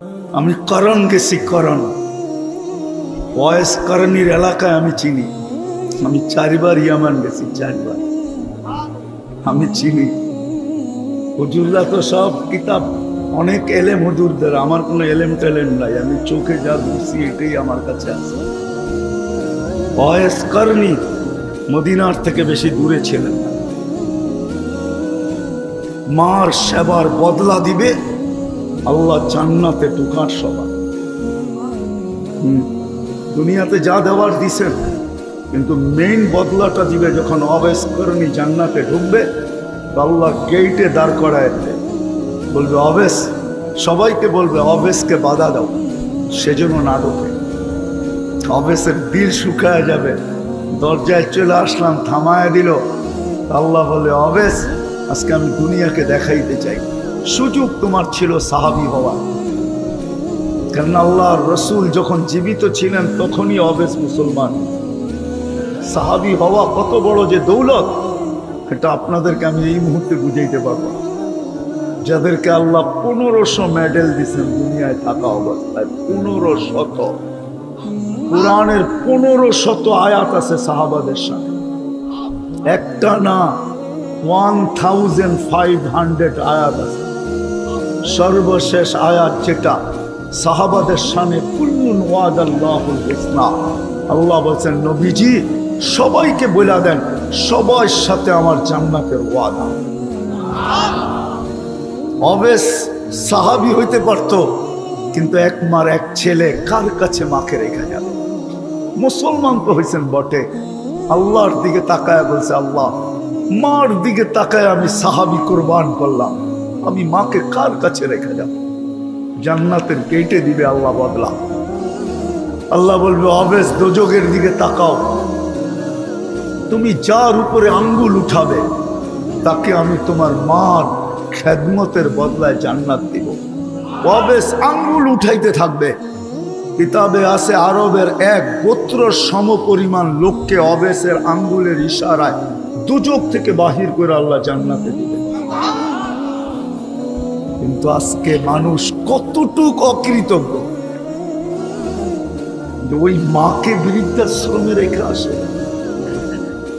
আমি করণ গেছি, করণ ওয়েস করণীর এলাকায় আমি চিনি। আমি 4 বার ইয়ামান গেছি, 4 বার আমি চিনি। হুজুররা তো সব কিতাব, অনেক এলেম হুজুরদের, আমার কোনো এলেম টেলেম নাই। আমি চোখে যা বুঝছি এটাই আমার কাছে আছে। ওয়েস করণী মদিনার থেকে বেশি দূরে ছিলেন না। মার সেবার বদলা দিবে আল্লাহ জান্নাতে ঢুকার সবার। দুনিয়াতে যা দেওয়ার দিছেন, কিন্তু মেইন বদলাটা দিবে যখন অবেশ করণী জান্নাতে ঢুকবে। আল্লাহ গেইটে দাঁড় করায় বলবে অবেশ, সবাইকে বলবে অবেশকে বাধা দাও, সেজন্য না ঢোকে। অবেশের দিল শুকায় যাবে, দরজায় চলে আসলাম, থামায় দিল। আল্লাহ বলে অবেশ, আজকে আমি দুনিয়াকে দেখাইতে চাই সুযোগ তোমার ছিল সাহাবী হওয়া। কারণ আল্লাহর রসুল যখন জীবিত ছিলেন তখনই অবেশ মুসলমান। সাহাবী হওয়া কত বড় যে দৌলত, এটা আপনাদেরকে আমি এই মুহূর্তে বুঝাইতে পারবো। যাদেরকে আল্লাহ 1500 মেডেল দিচ্ছেন দুনিয়ায় থাকা অবস্থায়, 1500। কোরআনের 1500 আয়াত আছে সাহাবাদের সাথে, একটা না 1500 আয়াত আছে। সর্বশেষ আয়াত যেটা সাহাবাদের সামনে, কুল্লুন ওয়াদাল্লাহুল হুসনা, আল্লাহ বলছেন নবীজি সবাইকে বলে দেন সবার সাথে আমার জান্নাতের ওয়াদা। অবেশ সাহাবী হইতে পারত, কিন্তু এক মার এক ছেলে কার কাছে মাকে রেখে যাবে? মুসলমান তো হয়েছেন বটে, আল্লাহর দিকে তাকায় বলছে আল্লাহ, মার দিকে তাকায় আমি সাহাবী কোরবান করলাম, আমি মাকে কার কাছে রেখে যাব? জান্নাতের গেটে দিবে আল্লাহ বদলা। আল্লাহ বলবে অবেশ দোজখের দিকে তাকাও, তুমি যার উপরে আঙ্গুল উঠাবে তাকে আমি তোমার মার খেদমতের বদলায় জান্নাত দিব। অবেশ আঙ্গুল উঠাইতে থাকবে। কিতাবে আছে আরবের এক গোত্র সম পরিমাণ লোককে অবেশের আঙ্গুলের ইশারায় দোজখ থেকে বাহির করে আল্লাহ জান্নাতে দিবে। কিন্তু আজকে মানুষ কতটুক অকৃতজ্ঞ, ওই মাকে বৃদ্ধাশ্রমে রেখে আসে,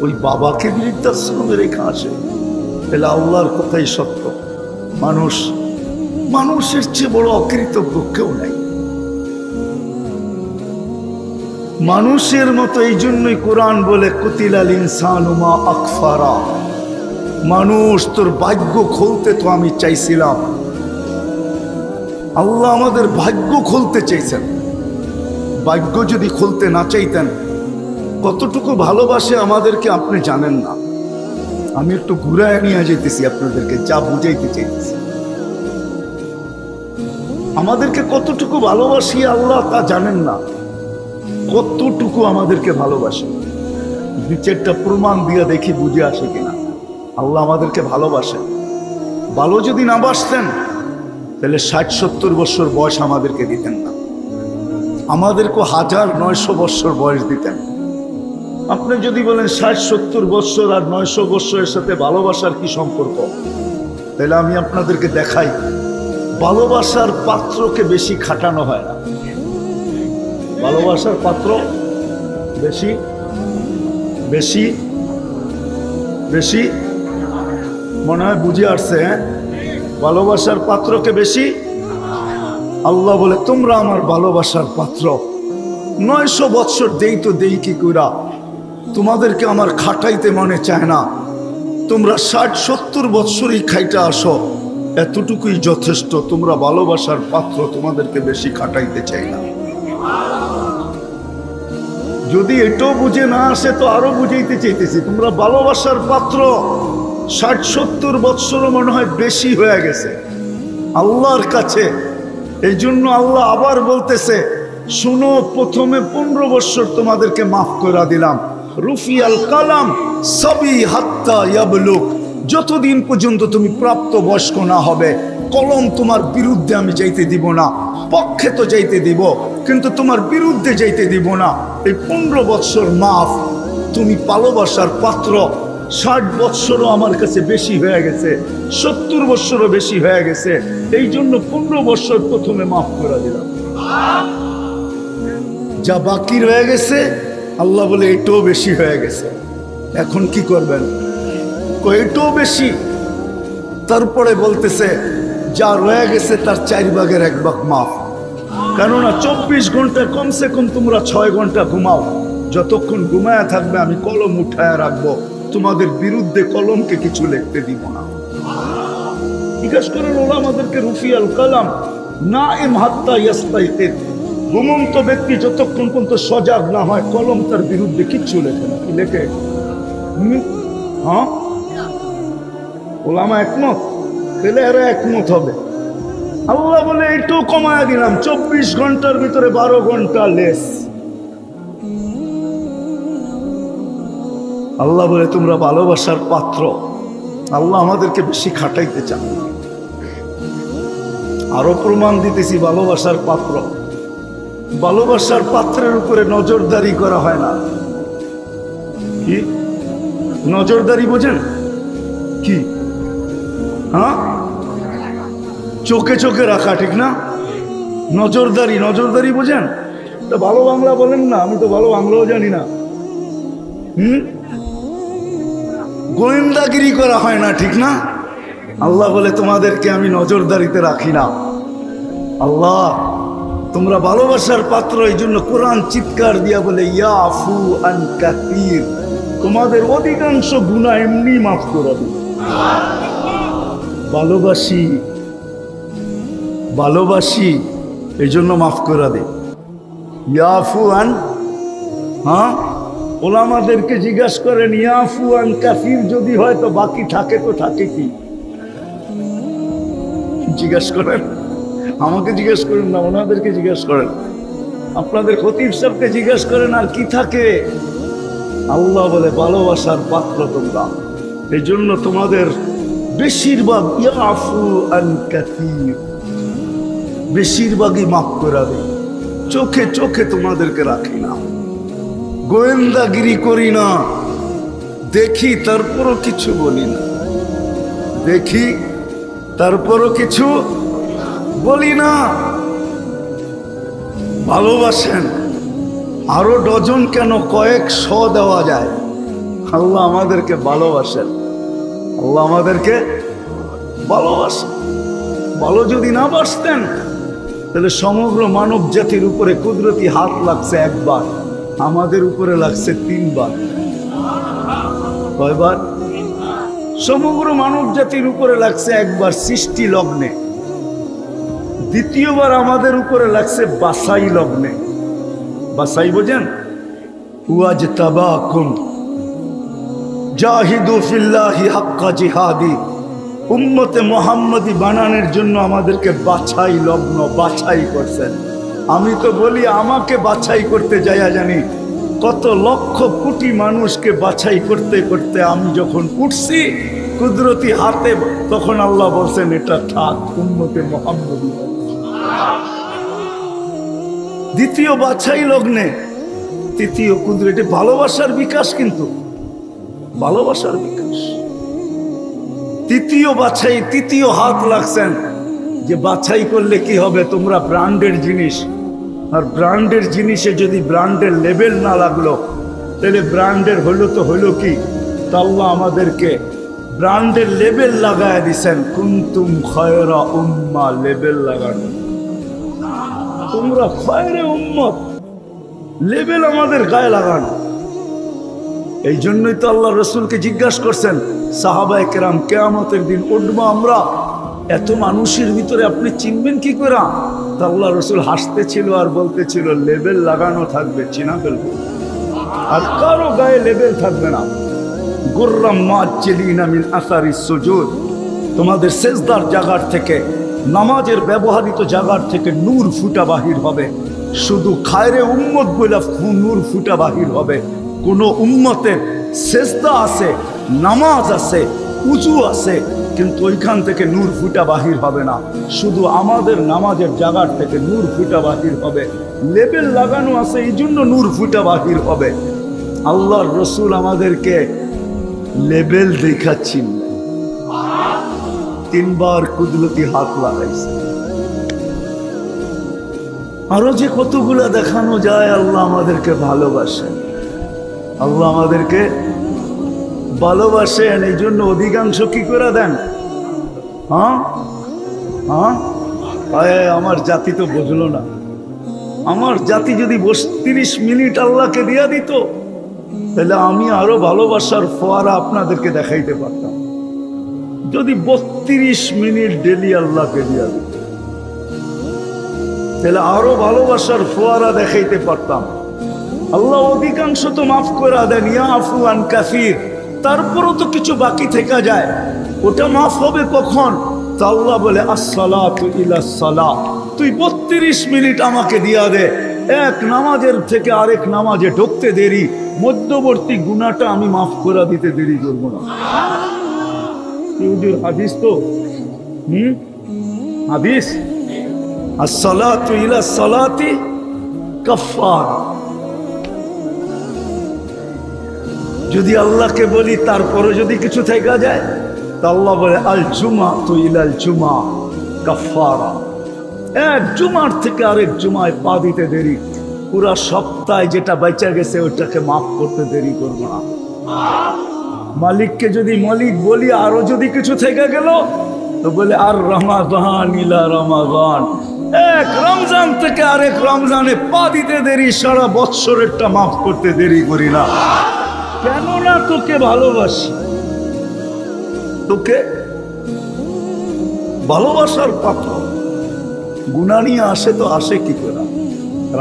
ওই বাবাকে বৃদ্ধাশ্রমে রেখে আসে। তাহলে আল্লাহর কথাই সত্য, মানুষের চেয়ে বড় অকৃতজ্ঞ কেউ নাই। মানুষের মতো এই জন্যই কোরআন বলে কুতিলাল ইনসানু মা আকফারা, মানুষ তোর ভাগ্য খুলতে তো আমি চাইছিলাম। আল্লাহ আমাদের ভাগ্য খুলতে চাইছেন। ভাগ্য যদি খুলতে না চাইতেন, কতটুকু ভালোবাসে আমাদেরকে আপনি জানেন না। আমি একটু ঘুরায় নিয়ে যেতেছি আপনাদেরকে, যা বুঝাইতে চাইতেছি। আমাদেরকে কতটুকু ভালোবাসি আল্লাহ তা জানেন না, কতটুকু আমাদেরকে ভালোবাসে। 2-4টা প্রমাণ দিয়ে দেখি বুঝে আসে কিনা। আল্লাহ আমাদেরকে ভালোবাসেন। ভালো যদি না বাসতেন তাহলে 60-70 বছর বয়স আমাদেরকে দিতেন না, আমাদেরকে 1900 বছর বয়স দিতেন। আপনি যদি বলেন 60-70 বছর আর 900 বছরের সাথে ভালোবাসার কি সম্পর্ক, তাহলে আমি আপনাদেরকে দেখাই, ভালোবাসার পাত্রকে বেশি খাটানো হয় না। ভালোবাসার পাত্র বেশি বেশি বেশি মনে হয় বুঝে আসছে। হ্যাঁ, ভালোবাসার পাত্রকে বেশি। আল্লাহ বলে তোমরা আমার ভালোবাসার পাত্র। 900 বছর দেই তো দেই কি কইরা, তোমাদেরকে আমার খাটাইতে মনে চায় না। তোমরা 60-70 বছরই খাইটা আসো, এতটুকুই যথেষ্ট। তোমরা ভালোবাসার পাত্র, তোমাদেরকে বেশি খাটাইতে চাই না। যদি এটাও বুঝে না আসে তো আরো বুঝাইতে চাইতেছি, তোমরা ভালোবাসার পাত্র। 60-70 বছরও মনে হয় বেশি হয়ে গেছে আল্লাহর কাছে। এই জন্য আল্লাহ আবার বলতেছে, শুনো, প্রথমে 15 বছর তোমাদেরকে মাফ করে দিলাম। রুফিয়াল কালাম সবই হাত্তা ইয়াবলুক, যতদিন পর্যন্ত তুমি প্রাপ্ত বয়স্ক না হবে, কলম তোমার বিরুদ্ধে আমি যাইতে দিব না। পক্ষে তো যাইতে দিব, কিন্তু তোমার বিরুদ্ধে যাইতে দিব না। এই 15 বছর মাফ। তুমি ভালোবাসার পাত্র, 60 বৎসরও আমার কাছে বেশি হয়ে গেছে, 70 বৎসরও বেশি হয়ে গেছে, এই জন্য 15 বৎসর প্রথমে মাফ করে দিলাম। যা বাকি রয়ে গেছে আল্লাহ বলে এটাও বেশি হয়ে গেছে, এখন কি করবেন? এটাও বেশি। তারপরে বলতেছে যা রয়ে গেছে তার 4 ভাগের 1 ভাগ মাফ। কেননা 24 ঘন্টা কমসে কম তোমরা 6 ঘন্টা ঘুমাও, যতক্ষণ ঘুমায়া থাকবে আমি কলম উঠায় রাখবো, তোমাদের বিরুদ্ধে কলমকে কিছু লিখতে দিব না। জিজ্ঞেস করেন ওলামাদেরকে, রুফিয়াল কালাম নাইম হাত্তা ইয়াস্তাইকিদ, ঘুমন্ত ব্যক্তি যতক্ষণ পর্যন্ত সজাগ না হয় কলম তার বিরুদ্ধে কিচ্ছু লেখে না। কি লেখে? হ্যাঁ, ওলামা একমত, তাহলে এরা একমত হবে। আল্লাহ বলে একটু কমায় দিলাম, 24 ঘন্টার ভিতরে 12 ঘন্টা লেস। আল্লাহ বলে তোমরা ভালোবাসার পাত্র, আল্লাহ আমাদেরকে বেশি খাটাইতে চান। আরো প্রমাণ দিতেছি ভালোবাসার পাত্র। ভালোবাসার পাত্রের উপরে নজরদারি করা হয় না। কি নজরদারি বোঝেন? কি? হ্যাঁ, চোখে চোখে রাখা, ঠিক না? নজরদারি, নজরদারি বোঝেন? তা ভালো বাংলা বলেন না, আমি তো ভালো বাংলাও জানি না। গোয়েন্দাগিরি করা হয় না, ঠিক না? আল্লাহ বলে তোমাদেরকে আমি নজরদারিতে রাখি না। আল্লাহ তোমরা ভালোবাসার পাত্র, এই জন্য কোরআন চিৎকার দিয়া বলে ইয়াফু আন কাসীর, তোমাদের অধিকাংশ গুনাহ এমনি মাফ করে দিই। ভালোবাসি, ভালোবাসি এই জন্য মাফ করে দে। ইয়াফু আন, হ্যাঁ, ওলামাদেরকে জিজ্ঞাসা করেন ইয়াফু আন কাসীর যদি হয় তো বাকি থাকে তো থাকে কি? জিজ্ঞাসা করেন, আমাকে জিজ্ঞেস করেন না, ওনাদেরকে জিজ্ঞেস করেন, আপনাদের খতিব সাহেবকে জিজ্ঞেস করেন আর কি থাকে? আল্লাহ বলে ভালোবাসার পাত্র তোমরা, এই জন্য তোমাদের বেশিরভাগ ইয়াফু আন কাসীর, বেশিরভাগই মাফ করে দেয়। চোখে চোখে তোমাদেরকে রাখি না, গোয়েন্দাগিরি করি না, দেখি তারপরও কিছু বলি না, দেখি তারপরও কিছু বলি না। ভালোবাসেন, আরো ডজন কেন কয়েকশ দেওয়া যায়। আল্লাহ আমাদেরকে ভালোবাসেন, আল্লাহ আমাদেরকে ভালোবাসেন। ভালো যদি না বাসতেন তাহলে সমগ্র মানব জাতির উপরে কুদরতি হাত লাগছে একবার, আমাদের উপরে লাগছে 3 বার। কয়বার? সমগ্র মানব জাতির উপরে লাগছে একবার সৃষ্টি লগ্নে, দ্বিতীয়বার আমাদের উপরে লাগছে বাসাই লগ্নে। বাসাই বোঝেন? ওয়াজতাবাকুম জাহিদু ফিল্লাহি হাক্কা জিহাদি, উম্মতে মুহাম্মদী বানানোর জন্য আমাদেরকে বাছাই লগ্ন, বাছাই করছেন। আমি তো বলি আমাকে বাছাই করতে যাইয়া জানি কত লক্ষ কোটি মানুষকে বাছাই করতে করতে আমি যখন উঠছি কুদরতি হাতে, তখন আল্লাহ বলছেন এটা থাক, উম্মতে মুহাম্মদী। দ্বিতীয় বাছাই লগ্নে, তৃতীয় কুদরতি, ভালোবাসার বিকাশ, কিন্তু ভালোবাসার বিকাশ। তৃতীয় বাছাই, তৃতীয় হাত লাগছেন যে বাছাই করলে কি হবে, তোমরা ব্র্যান্ডের জিনিস, আর ব্র্যান্ডের জিনিসে যদি ব্র্যান্ডের লেবেল না লাগলো তাহলে ব্র্যান্ডের হলো তো হলো কি? তা আল্লাহ আমাদেরকে ব্র্যান্ডের লেবেল লাগায় দিছেন, কুনতুম খায়রা উম্মাহ, লেবেল লাগানো, তোমরা খায়রে উম্মত, লেবেল আমাদের গায়ে লাগানো। এই জন্যই তো আল্লাহ রসুলকে জিজ্ঞাসা করছেন সাহাবায়ে কেরাম, কিয়ামতের দিন উঠবো আমরা, এত মানুষের ভিতরে আপনি চিনবেন কি করে? তা আল্লাহ রসুল হাসতেছিল আর বলতেছিল লেবেল লাগানো থাকবে, চিনা ফেলবো, আর কারো গায়ে লেবেল থাকবে না। গুররাম মুআজ্জিলিনা মিন আসারিস সুজুদ, তোমাদের সেজদার জায়গার থেকে, নামাজের ব্যবহৃত জায়গার থেকে নূর ফুটা বাহির হবে। শুধু খায়রে উম্মত বলে নূর ফুটা বাহির হবে। কোন উম্মতের সেজদা আছে, নামাজ আছে, উজু আছে, কিন্তু ওইখান থেকে নূর ফুটা বাহির হবে না। শুধু আমাদের নামাজের জায়গার থেকে নূর ফুটা বাহির হবে। লেবেল লাগানো আছে, এই জন্য নূর ফুটা বাহির হবে। আল্লাহর রসুল আমাদেরকে লেবেল দেখাচ্ছি, তিনবার কুদরতি হাত লাগাইছে। আরো যে কতগুলা দেখানো যায়। আল্লাহ আমাদেরকে ভালোবাসেন, আল্লাহ আমাদেরকে ভালোবাসেন। এই জন্য অধিকাংশ কি করে দেন? হ্যাঁ হ্যাঁ, আমার জাতি তো বুঝলো না। আমার জাতি যদি ৩২ মিনিট আল্লাহকে দিয়া দিত, তাহলে আমি আরো ভালোবাসার ফোয়ারা আপনাদেরকে দেখাইতে পারতাম। যদি ৩২ মিনিট ডেলি আল্লাহকে দিয়া দিত, তাহলে আরো ভালোবাসার ফোয়ারা দেখাইতে পারতাম। আল্লাহ অধিকাংশ তো মাফ করে দেন, ইয়া আফুয়ান কাফির। তারপরও তো কিছু বাকি থেকে যায়, ওটা মাফ হবে কখন? তা আল্লাহ বলে আসসালাতু ইলাস সালাহ, তুই ৩২ মিনিট আমাকে দিয়া দে। এক নামাজের থেকে আরেক নামাজে ঢুকতে দেরি, মধ্যবর্তী গুনাহটা আমি মাফ করে দিতে দেরি করবো না। হাদিস তো হাদিস, আসসালাতু ইলাস সালাতি কাফফারা। যদি আল্লাহকে বলি তারপরে যদি কিছু থেকে যায়, তা আল্লাহ বলে আল জুমাতু ইলাল জুমা কাফফারা। এক জুমার থেকে আরেক জুমায় পা দিতে দেরি, পুরা সপ্তাহে যেটা বেঁচে গেছে ওটাকে মাফ করতে দেরি করবো না। মালিককে যদি মালিক বলি আরো যদি কিছু থেকে গেল, তো বলে আর রমাদান ইলা রমাদান, এক রমজান থেকে আরেক রমজানে পা দিতে দেরি, সারা বৎসরেরটা মাফ করতে দেরি করি না। কেননা তোকে ভালোবাসি, তোকে ভালোবাসার পাত্র। গুনাহ নিয়ে আসে তো আসে কি করে?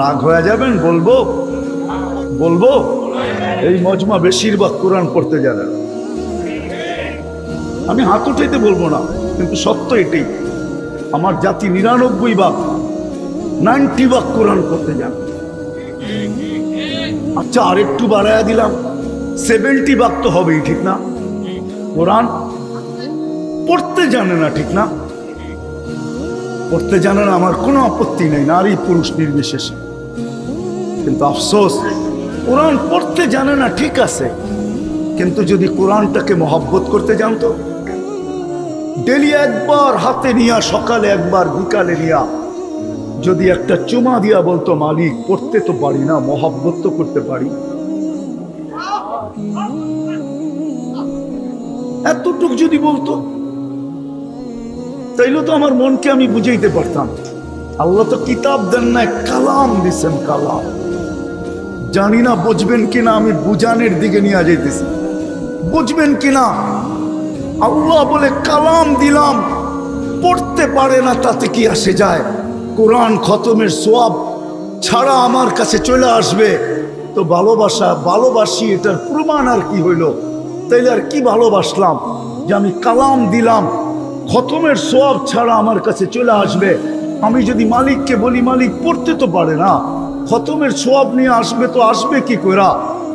রাগ হয়ে যাবেন? বলবো বলবো এই মজমা বেশিরভাগ কোরআন পড়তে জানে না। আমি হাত উঠাইতে বলবো না, কিন্তু সত্য এটাই। আমার জাতি 90% কোরআন পড়তে জানে। আচ্ছা, আরেকটু বাড়াইয়া দিলাম, 70% তো হবেই, ঠিক না? কোরআন পড়তে জানে না, ঠিক না? পড়তে জানে না, আমার কোনো আপত্তি নেই, নারী পুরুষ নির্বিশেষে। কিন্তু আফসোস, কোরআন পড়তে জানে না, ঠিক আছে, কিন্তু যদি কোরআনটাকে মহব্বত করতে জানতো, ডেলি একবার হাতে নিয়া, সকালে একবার বিকালে নিয়া, যদি একটা চুমা দিয়া বলতো মালিক পড়তে তো পারি না, মহব্বত তো করতে পারি, এতটুক যদি বলতো, তাইলে তো আমার মনকে আমি বুঝাইতে পারতাম। আল্লাহ তো কিতাব দেন না, কালাম দিছেন, কালাম। জানি না বুঝবেন কিনা, আমি বুঝানোর দিকে নিয়ে যাইতেছি, বুঝবেন কিনা। আল্লাহ বলে কালাম দিলাম, পড়তে পারে না, তাতে কি আসে যায়? কোরআন খতমের সওয়াব ছাড়া আমার কাছে চলে আসবে, তো ভালোবাসা ভালোবাসি, এটার প্রমাণ আর কি হইল? তাইলে আর কি ভালোবাসলাম যে আমি কালাম দিলাম, খতমের সওয়াব ছাড়া আমার কাছে চলে আসবে। আমি যদি মালিককে বলি মালিক পড়তে তো পারে না, খতমের সওয়াব নিয়ে আসবে, তো আসবে কি কইরা?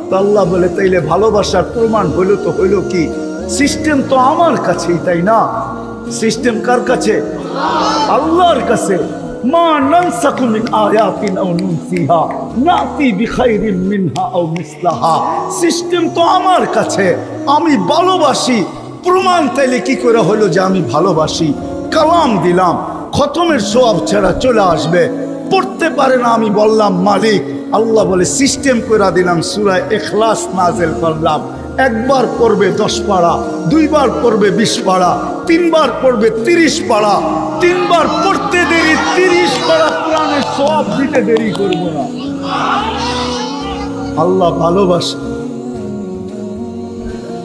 তো আল্লাহ বলে তাইলে ভালোবাসার প্রমাণ হইল তো হইল কি? সিস্টেম তো আমার কাছেই, তাই না? সিস্টেম কার কাছে? আল্লাহর কাছে। মা নানসাখু মিন আয়াতিন আও নুনসিহা নাতি বিখাইরিন মিনহা আও মিসলাহা। সিস্টেম তো আমার কাছে, আমি ভালোবাসি। প্রমাণ তাইলে কি করে হলো যে আমি ভালোবাসি? কালাম দিলাম, খতমের সওয়াব ছাড়া চলে আসবে, পড়তে পারে না, আমি বললাম মালিক। আল্লাহ বলে সিস্টেম করে দিলাম, সূরা ইখলাস নাযিল করলাম। একবার পড়বে 10 পারা, দুইবার পড়বে 20 পারা, তিনবার পড়বে 30 পারা। তিনবার পড়তে দেরি, 30 পারা কোরআনের সওয়াব দিতে দেরি করব না। আল্লাহ ভালোবাসে,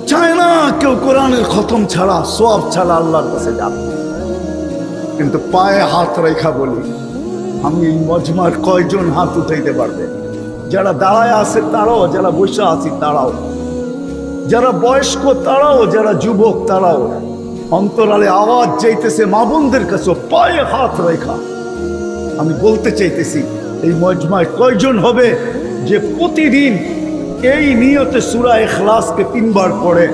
চায় না কেউ কোরআনের খতম ছাড়া, সওয়াব ছাড়া আল্লাহর কাছে যাবে। কিন্তু পায়ে হাত রেখা বলি, আমি এই মজমার কয়জন হাত উঠাইতে পারবে? যারা দাঁড়ায় আছে তারাও, যারা বসে আছি তারাও, যারা বয়স্ক তারাও, যারা যুবক তারাও। অন্তরালে আওয়াজ যাইতেছে মা বোনদের কাছে, পায়ে হাত রেখা আমি বলতে চাইতেছি, এই মজমায় কয়জন হবে যে প্রতিদিন এই নিয়তে সূরা ইখলাসকে 3 বার পড়ে,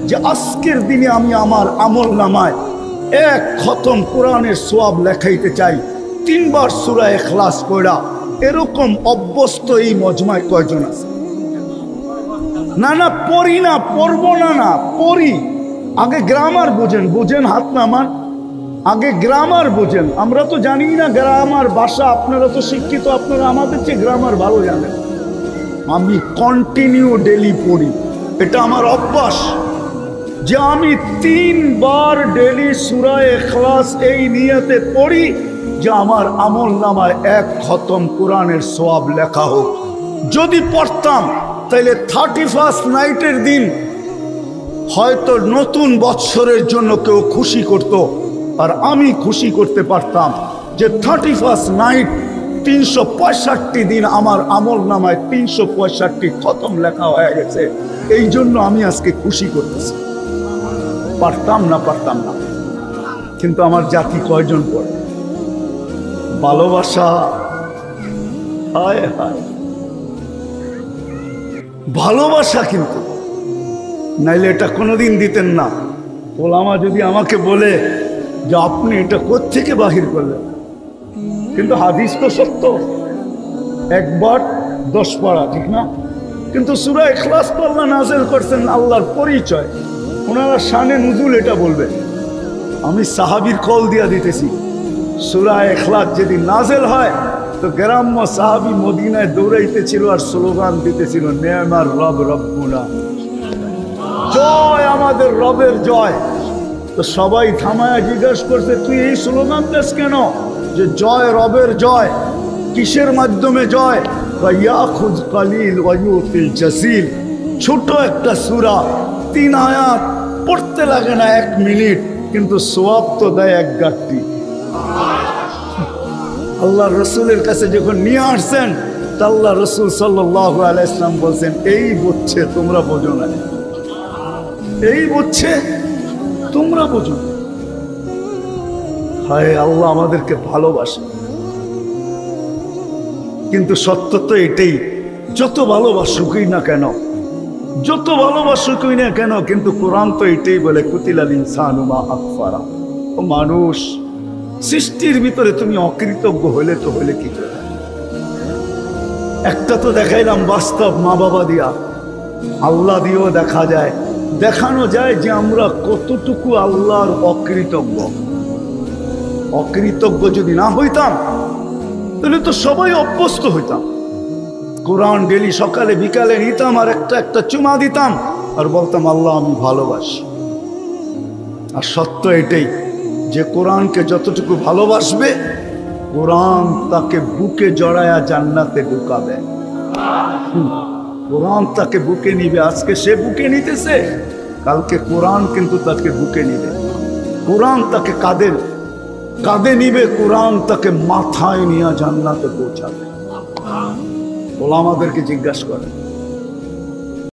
যে আজকের দিনে আমি আমার আমল নামায় 1 খতম কোরআনের সওয়াব লেখাইতে চাই, 3 বার সূরা ইখলাস পড়া? এরকম অভ্যস্ত এই মজমায় কয়জন আছে? না না পড়ি না, পড়বো না, না পড়ি। আগে গ্রামার বোঝেন, বোঝেন হাত নামান, আগে গ্রামার বোঝেন। আমরা তো জানি না গ্রামার ভাষা, আপনারা তো শিক্ষিত, আপনারা আমাদের চেয়ে গ্রামার ভালো জানেন। আমি কন্টিনিউ ডেলি পড়ি, এটা আমার অভ্যাস যে আমি 3 বার ডেলি সূরা ইখলাস এই নিয়তে পড়ি যে আমার আমল নামায় 1 খতম কোরআনের সওয়াব লেখা হোক। যদি পড়তাম তাহলে 31st নাইটের দিন হয়তো নতুন বৎসরের জন্য কেউ খুশি করত, আর আমি খুশি করতে পারতাম যে 31st নাইট 365 দিন আমার আমল নামায় 365 খতম লেখা হয়ে গেছে, এই জন্য আমি আজকে খুশি করতেছি। পারতাম না, পারতাম না। কিন্তু আমার জাতি কয়জন পড়ে? ভালোবাসা, হায় হায় ভালোবাসা। কিন্তু নাইলে এটা কোনোদিন দিতেন না। ওলামা যদি আমাকে বলে যে আপনি এটা কোত্থেকে বাহির করলেন, কিন্তু হাদিস তো সত্য, 1 বার 10 পারা, ঠিক না? কিন্তু সূরা ইখলাস তো আল্লাহ নাযিল করছেন, আল্লাহর পরিচয়। ওনারা শানে নুজুল এটা বলবে। আমি সাহাবীর কল দিয়া দিতেছি, সূরা ইখলাস যেদিন নাযিল হয় তো গ্রাম্য সাহাবী মদিনায় দৌড়াইতেছিল আর স্লোগান দিতেছিল, নেমার রব রব্বুনা, জয় আমাদের রবের জয়। তো সবাই থামায়া জিজ্ঞাসা করছে, তুই এই স্লোগান দিস কেন? যে জয় রবের জয়, কিসের মাধ্যমে জয়? ইয়াখুজ কালিল ওয়া ইউতিল জাসিল। ছোট একটা সূরা, 3 আয়াত, পড়তে লাগে না 1 মিনিট, কিন্তু সওয়াব তো দেয় 1 গাঁটটি। আল্লাহ রসুলের কাছে যখন নিয়ে আসছেন, আল্লাহ রসুল সাল্লাল্লাহু আলাইহি ওয়াসাল্লাম বলছেন, এই বুঝছে, তোমরা বোঝো না, এই বুঝছে, তোমরা বোঝো না। হায় আল্লাহ আমাদেরকে ভালোবাসে। কিন্তু সত্য তো এটাই, যত ভালোবাসুকই না কেন, যত ভালোবাসুকই না কেন, কিন্তু কোরআন তো এটাই বলে, কুতিলাল ইনসানু মা আকফারা। ও মানুষ, সৃষ্টির ভিতরে তুমি অকৃতজ্ঞ হলে তো হলে কি করে? একটা তো দেখাইলাম বাস্তব, মা বাবা দিয়া, আল্লাহ দিয়েও দেখা যায়, দেখানো যায় যে আমরা কতটুকু আল্লাহর অকৃতজ্ঞ। অকৃতজ্ঞ যদি না হইতাম তাহলে তো সবাই অভ্যস্ত হইতাম। কোরআন ডেলি সকালে বিকালে নিতাম আর একটা চুমা দিতাম আর বলতাম আল্লাহ আমি ভালোবাসি। আর সত্য এটাই যে কোরআনকে যতটুকু ভালোবাসবে, কোরআন তাকে বুকে জড়ায়া জান্নাতে ঢুকাবে। কোরআন তাকে বুকে নিবে। আজকে সে বুকে নিতেছে, কালকে কোরআন কিন্তু তাকে বুকে নিবে। কোরআন তাকে কাঁধে নিবে, কোরআন তাকে মাথায় নিয়ে জান্নাতে পৌঁছাবে। ওলামাদেরকে জিজ্ঞাসা করে,